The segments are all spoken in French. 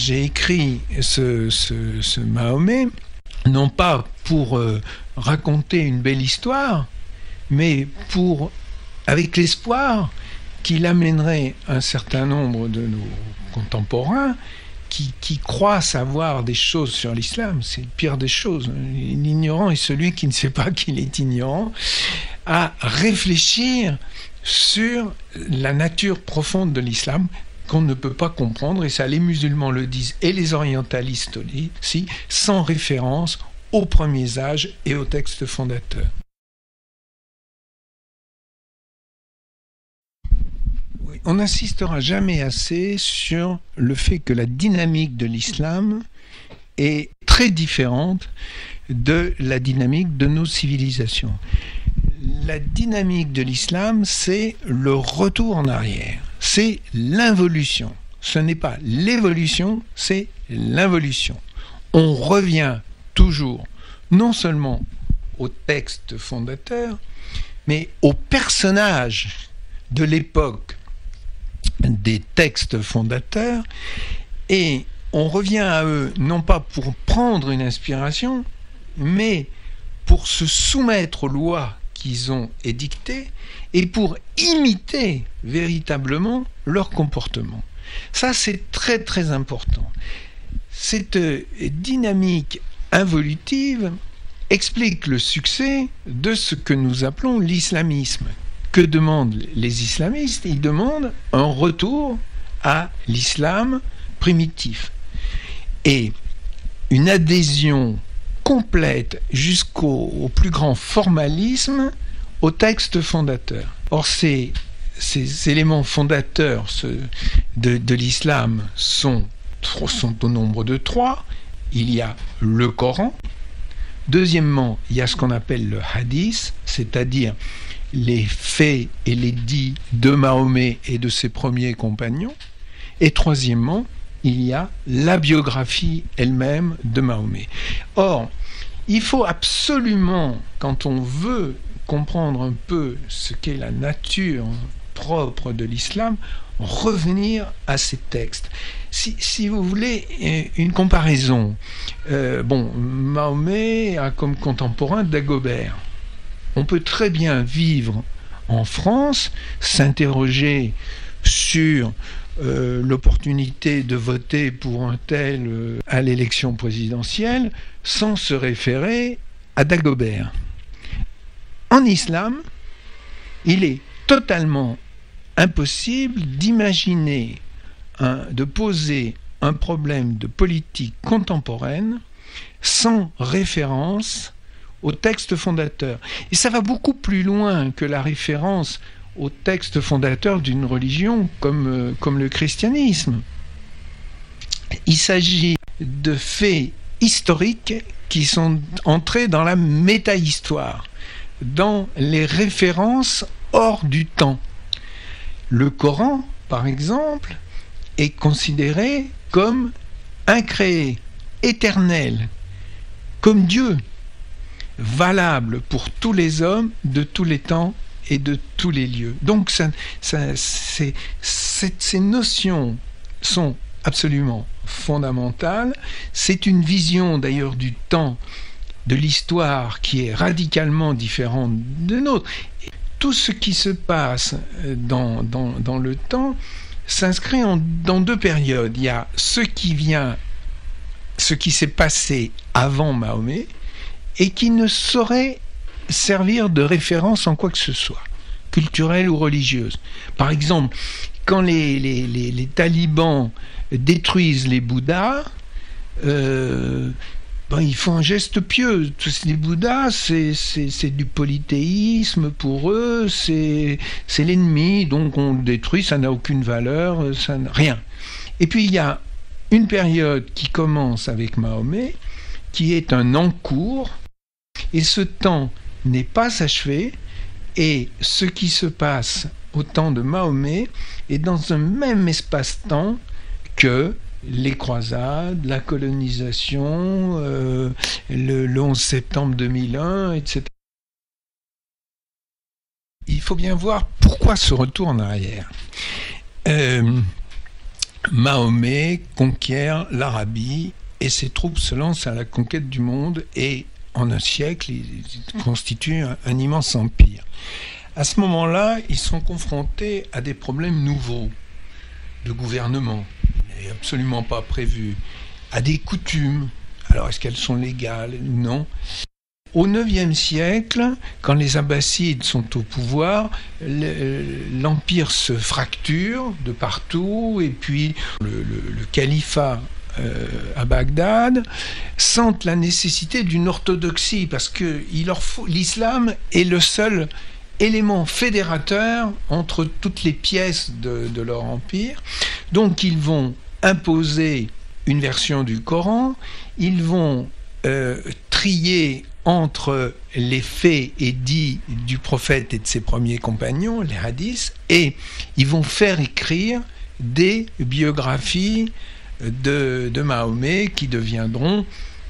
j'ai écrit ce Mahomet, non pas pour raconter une belle histoire, mais avec l'espoir qu'il amènerait un certain nombre de nos contemporains qui croient savoir des choses sur l'islam, c'est le pire des choses. L'ignorant est celui qui ne sait pas qu'il est ignorant, à réfléchir sur la nature profonde de l'islam qu'on ne peut pas comprendre, et ça les musulmans le disent, et les orientalistes aussi, sans référence aux premiers âges et aux textes fondateurs. On n'insistera jamais assez sur le fait que la dynamique de l'islam est très différente de la dynamique de nos civilisations. La dynamique de l'islam, c'est le retour en arrière, c'est l'involution. Ce n'est pas l'évolution, c'est l'involution. On revient toujours, non seulement au texte fondateur, mais aux personnages de l'époque des textes fondateurs, et on revient à eux non pas pour prendre une inspiration, mais pour se soumettre aux lois qu'ils ont édictées et pour imiter véritablement leur comportement. Ça, c'est très très important. Cette dynamique involutive explique le succès de ce que nous appelons l'islamisme. Que demandent les islamistes? Ils demandent un retour à l'islam primitif et une adhésion complète jusqu'au plus grand formalisme au texte fondateur. Or, ces éléments fondateurs de l'islam sont au nombre de 3. Il y a le Coran. Deuxièmement, il y a ce qu'on appelle le hadith, c'est-à-dire les faits et les dits de Mahomet et de ses premiers compagnons. Et troisièmement, il y a la biographie elle-même de Mahomet. Or, il faut absolument, quand on veut comprendre un peu ce qu'est la nature propre de l'islam, revenir à ces textes. Si vous voulez une comparaison, Mahomet a comme contemporain Dagobert. On peut très bien vivre en France, s'interroger sur l'opportunité de voter pour un tel à l'élection présidentielle sans se référer à Dagobert. En islam, il est totalement impossible d'imaginer, de poser un problème de politique contemporaine sans référence au texte fondateur. Et ça va beaucoup plus loin que la référence au texte fondateur d'une religion comme le christianisme. Il s'agit de faits historiques qui sont entrés dans la métahistoire, dans les références hors du temps. Le Coran, par exemple, est considéré comme incréé, éternel, comme Dieu, valable pour tous les hommes de tous les temps et de tous les lieux. Donc ces notions sont absolument fondamentales. C'est une vision d'ailleurs du temps, de l'histoire qui est radicalement différente de nôtre. Tout ce qui se passe dans le temps s'inscrit dans 2 périodes. Il y a ce qui s'est passé avant Mahomet et qui ne saurait servir de référence en quoi que ce soit, culturelle ou religieuse. Par exemple, quand les talibans détruisent les Bouddhas, ils font un geste pieux. Les Bouddhas, c'est du polythéisme pour eux, c'est l'ennemi, donc on le détruit, ça n'a aucune valeur, rien. Et puis il y a une période qui commence avec Mahomet, qui est un en-cours, et ce temps n'est pas achevé, et ce qui se passe au temps de Mahomet est dans un même espace-temps que les croisades, la colonisation, le 11 septembre 2001, etc. Il faut bien voir pourquoi ce retour en arrière. Mahomet conquiert l'Arabie et ses troupes se lancent à la conquête du monde et en un siècle, ils constituent un immense empire. À ce moment-là, ils sont confrontés à des problèmes nouveaux de gouvernement, absolument pas prévus, à des coutumes. Alors, est-ce qu'elles sont légales ou non ? Au IXe siècle, quand les Abbassides sont au pouvoir, l'empire se fracture de partout, et puis le califat à Bagdad sentent la nécessité d'une orthodoxie, parce que l'islam est le seul élément fédérateur entre toutes les pièces de leur empire. Donc ils vont imposer une version du Coran, ils vont trier entre les faits et dits du prophète et de ses premiers compagnons, les hadiths, et ils vont faire écrire des biographies de Mahomet qui deviendront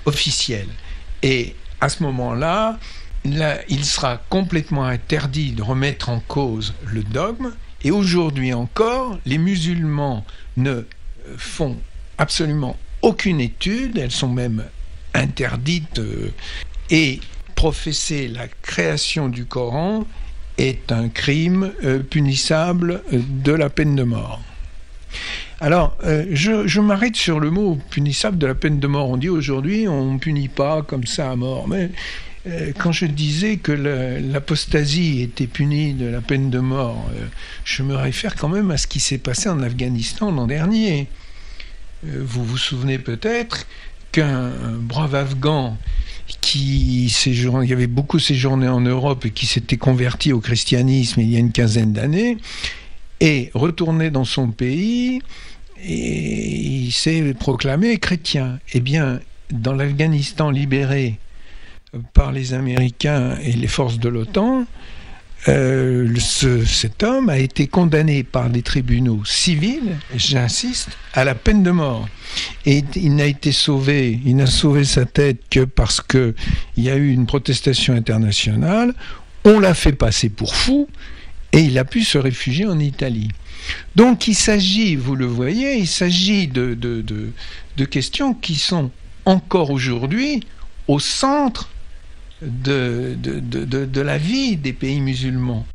officielles. Et à ce moment-là, il sera complètement interdit de remettre en cause le dogme, et aujourd'hui encore, les musulmans ne font absolument aucune étude, elles sont même interdites, et professer la création du Coran est un crime punissable de la peine de mort. Alors, je m'arrête sur le mot punissable de la peine de mort. On dit aujourd'hui, on ne punit pas comme ça à mort, mais quand je disais que l'apostasie était punie de la peine de mort, je me réfère quand même à ce qui s'est passé en Afghanistan l'an dernier. Vous vous souvenez peut-être qu'un brave Afghan qui avait beaucoup séjourné en Europe et qui s'était converti au christianisme il y a une quinzaine d'années, est retourné dans son pays et il s'est proclamé chrétien. Eh bien, dans l'Afghanistan libéré par les Américains et les forces de l'OTAN, cet homme a été condamné par des tribunaux civils, j'insiste, à la peine de mort. Et il n'a sauvé sa tête que parce qu'il y a eu une protestation internationale, on l'a fait passer pour fou, et il a pu se réfugier en Italie. Donc il s'agit, vous le voyez, il s'agit de questions qui sont encore aujourd'hui au centre de la vie des pays musulmans.